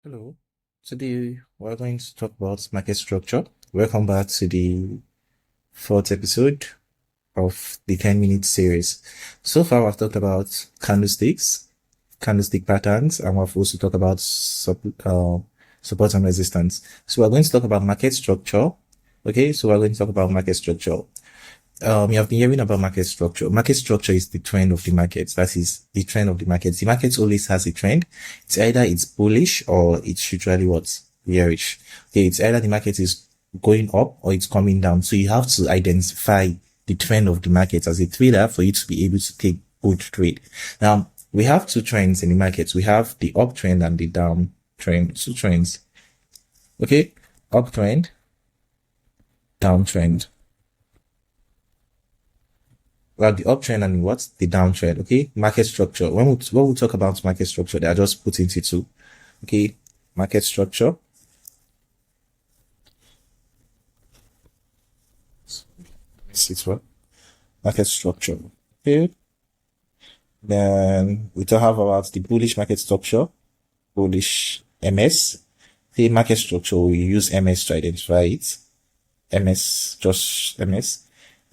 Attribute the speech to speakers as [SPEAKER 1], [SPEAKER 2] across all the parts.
[SPEAKER 1] Hello. Today we're going to talk about market structure. Welcome back to the fourth episode of the 10-minute series. So far, we've talked about candlesticks, candlestick patterns, and we've also talked about support and resistance. So we're going to talk about market structure. Okay, so we're going to talk about market structure. You have been hearing about market structure. Market structure is the trend of the market. That is the trend of the market. The market always has a trend. It's either it's bullish or it's usually what? Bearish. Okay, it's either the market is going up or it's coming down. So you have to identify the trend of the market as a trader for you to be able to take good trade. Now, we have two trends in the market. We have the uptrend and the downtrend. Two trends. Okay, uptrend, downtrend. Well, the uptrend and what's the downtrend. Okay, market structure. When we talk about market structure, they are just put into two. Okay, market structure. This is what market structure. Okay, then we talk about the bullish market structure, bullish MS. The market structure, we use MS to identify it. MS, just MS.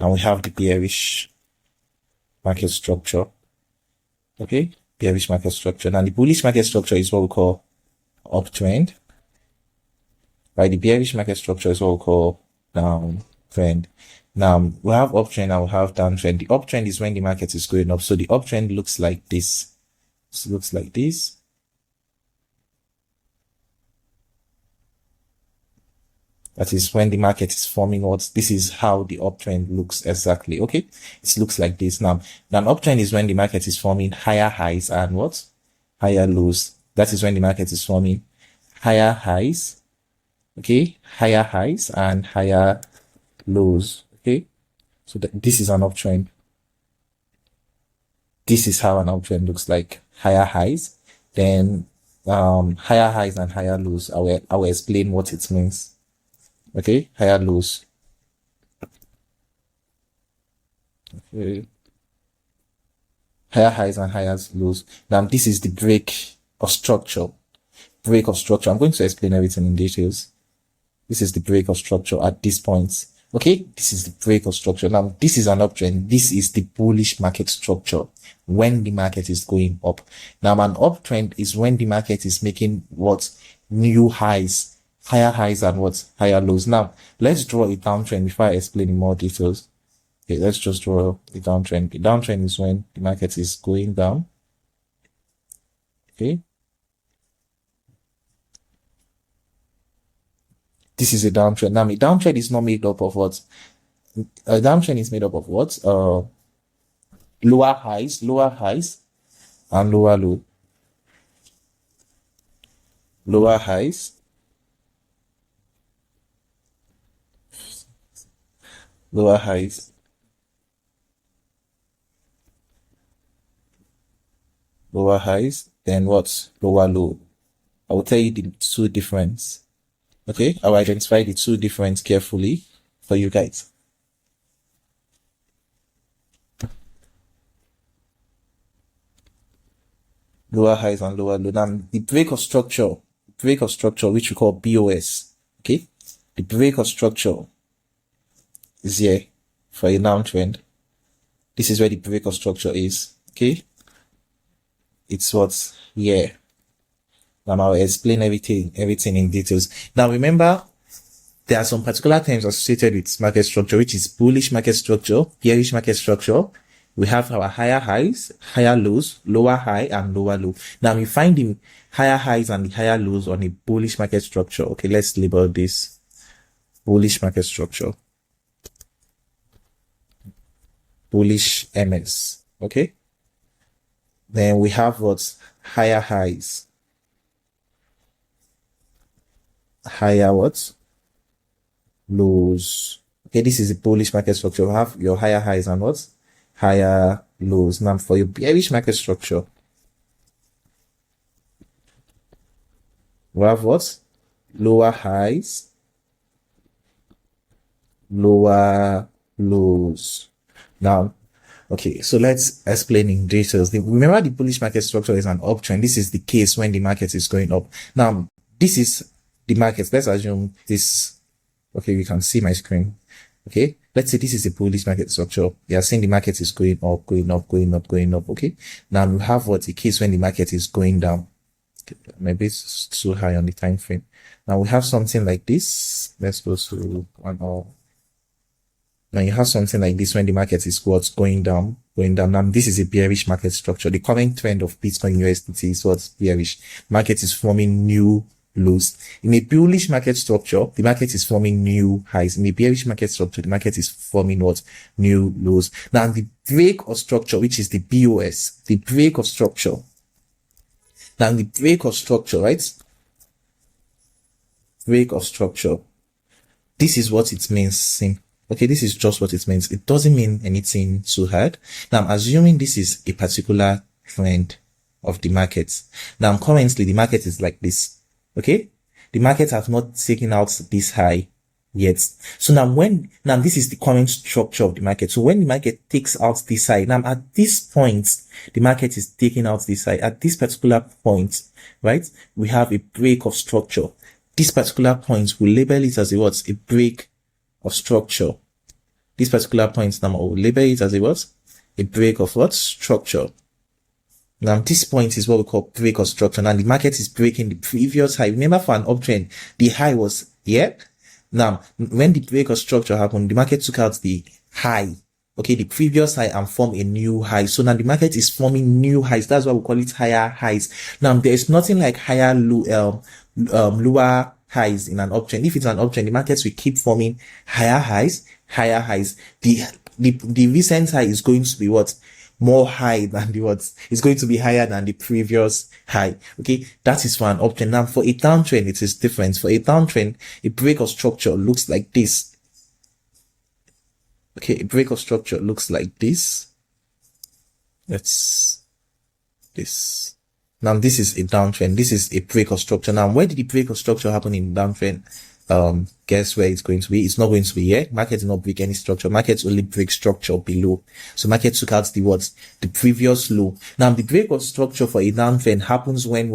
[SPEAKER 1] And we have the bearish market structure. Okay, bearish market structure. Now the bullish market structure is what we call uptrend. Right, the bearish market structure is what we call downtrend. Now we have uptrend and we have downtrend. The uptrend is when the market is going up. So the uptrend looks like this. It looks like this. That is when the market is forming what this is how the uptrend looks exactly. Okay, it looks like this. Now an uptrend is when the market is forming higher highs and what? Higher lows. That is when the market is forming higher highs. Okay, higher highs and higher lows. Okay, so this is an uptrend. This is how an uptrend looks like. Higher highs, then higher highs and higher lows. I will explain what it means. Okay, higher lows. Okay. Higher highs and higher lows. Now this is the break of structure. Break of structure. I'm going to explain everything in details. This is the break of structure at this point. Okay, this is the break of structure. Now this is an uptrend. This is the bullish market structure when the market is going up. Now an uptrend is when the market is making what? New highs. Higher highs and what? Higher lows. Now, let's draw a downtrend before I explain in more details. Okay, let's just draw the downtrend. The downtrend is when the market is going down. Okay. This is a downtrend. Now, a downtrend is not made up of what? A downtrend is made up of what? Lower highs, and lower low. Lower highs, lower highs, lower highs, then what? Lower low. I will tell you the two difference. Okay, I will identify the two difference carefully for you guys. Lower highs and lower low. Now the break of structure, which we call BOS. Okay, the break of structure is here for a downtrend. This is where the break of structure is. Okay, it's what's here. Now I'll explain everything in details. Now remember, there are some particular terms associated with market structure, which is bullish market structure, bearish market structure. We have our higher highs, higher lows, lower high, and lower low. Now we find the higher highs and the higher lows on a bullish market structure. Okay, let's label this bullish market structure. Bullish MS. Okay. Then we have what? Higher highs. Higher what? Lows. Okay, this is a bullish market structure. You have your higher highs and what? Higher lows. Now for your bearish market structure, we have what? Lower highs, lower lows. Now, okay, so let's explain in details. Remember, the bullish market structure is an uptrend. This is the case when the market is going up. Now, this is the market. Let's assume this. Okay, you can see my screen. Okay, let's say this is a bullish market structure. You are saying the market is going up, going up, going up, going up. Okay, now you have what the case when the market is going down. Maybe it's too high on the time frame. Now we have something like this. Let's go to 1 hour. Now you have something like this when the market is what's going down, going down. Now this is a bearish market structure. The current trend of Bitcoin USDT is what's bearish. Market is forming new lows. In a bullish market structure, the market is forming new highs. In a bearish market structure, the market is forming what? New lows. Now the break of structure, which is the BOS, the break of structure. Now the break of structure, right? Break of structure. This is what it means. Okay, this is just what it means. It doesn't mean anything too hard. Now I'm assuming this is a particular trend of the market. Now currently the market is like this. Okay, the market has not taken out this high yet. So now this is the current structure of the market. So when the market takes out this high, now at this point, the market is taking out this high. At this particular point, right, we have a break of structure. This particular point, we label it as a break of structure. This particular point now we'll label it as a break of structure. Now this point is what we call break of structure. Now the market is breaking the previous high. Remember, for an uptrend, the high was here. Now when the break of structure happened, the market took out the high, okay, the previous high, and formed a new high. So now the market is forming new highs. That's why we call it higher highs. Now there is nothing like higher lower highs in an uptrend. If it's an uptrend, the markets will keep forming higher highs. The recent high is going to be more high than it's going to be higher than the previous high. Okay, that is for an uptrend. Now for a downtrend, it is different. For a downtrend, a break of structure looks like this. Okay, a break of structure looks like this. That's this. Now this is a downtrend. This is a break of structure. Now where did the break of structure happen in downtrend? Guess where it's going to be? It's not going to be here. Market did not break any structure. Markets only break structure below. So market took out the previous low. Now the break of structure for a downtrend happens when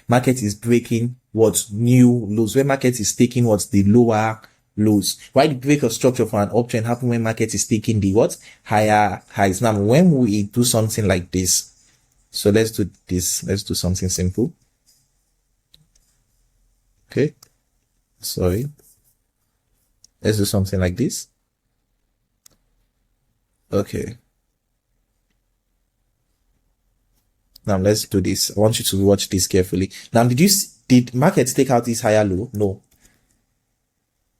[SPEAKER 1] market is breaking new lows. When market is taking the lower lows. Why the break of structure for an uptrend happen when market is taking the higher highs. Now when we do something like this, so let's do this. Let's do something simple. Okay. Sorry. Let's do something like this. Okay. Now let's do this. I want you to watch this carefully. Now, did market take out this higher low? No.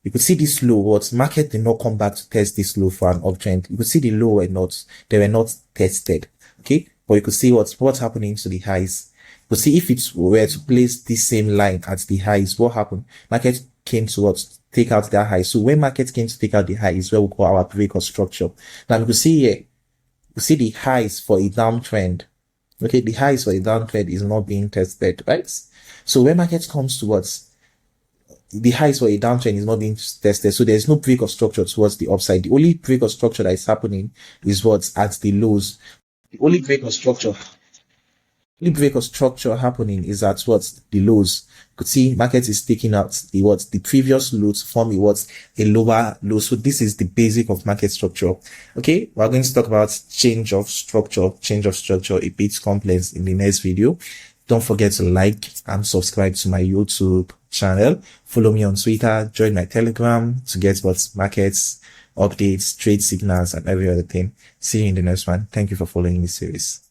[SPEAKER 1] You could see this low. Market did not come back to test this low for an uptrend. You could see the low they were not tested. Okay. But you could see what's happening to the highs. You could see if it were to place this same line at the highs, what happened? Market came to take out that high. So when market came to take out the high is where we call our break of structure. Now you can see here, you see the highs for a downtrend. Okay, the highs for a downtrend is not being tested, right? So when market comes to the highs for a downtrend is not being tested, so there's no break of structure towards the upside. The only break of structure that is happening is at the lows. The only break of structure happening is at the lows. You could see market is taking out the previous low to form a lower low. So this is the basic of market structure. Okay, we're going to talk about change of structure a bit complex in the next video. Don't forget to like and subscribe to my YouTube channel. Follow me on Twitter, join my Telegram to get markets updates, trade signals, and every other thing. See you in the next one. Thank you for following this series.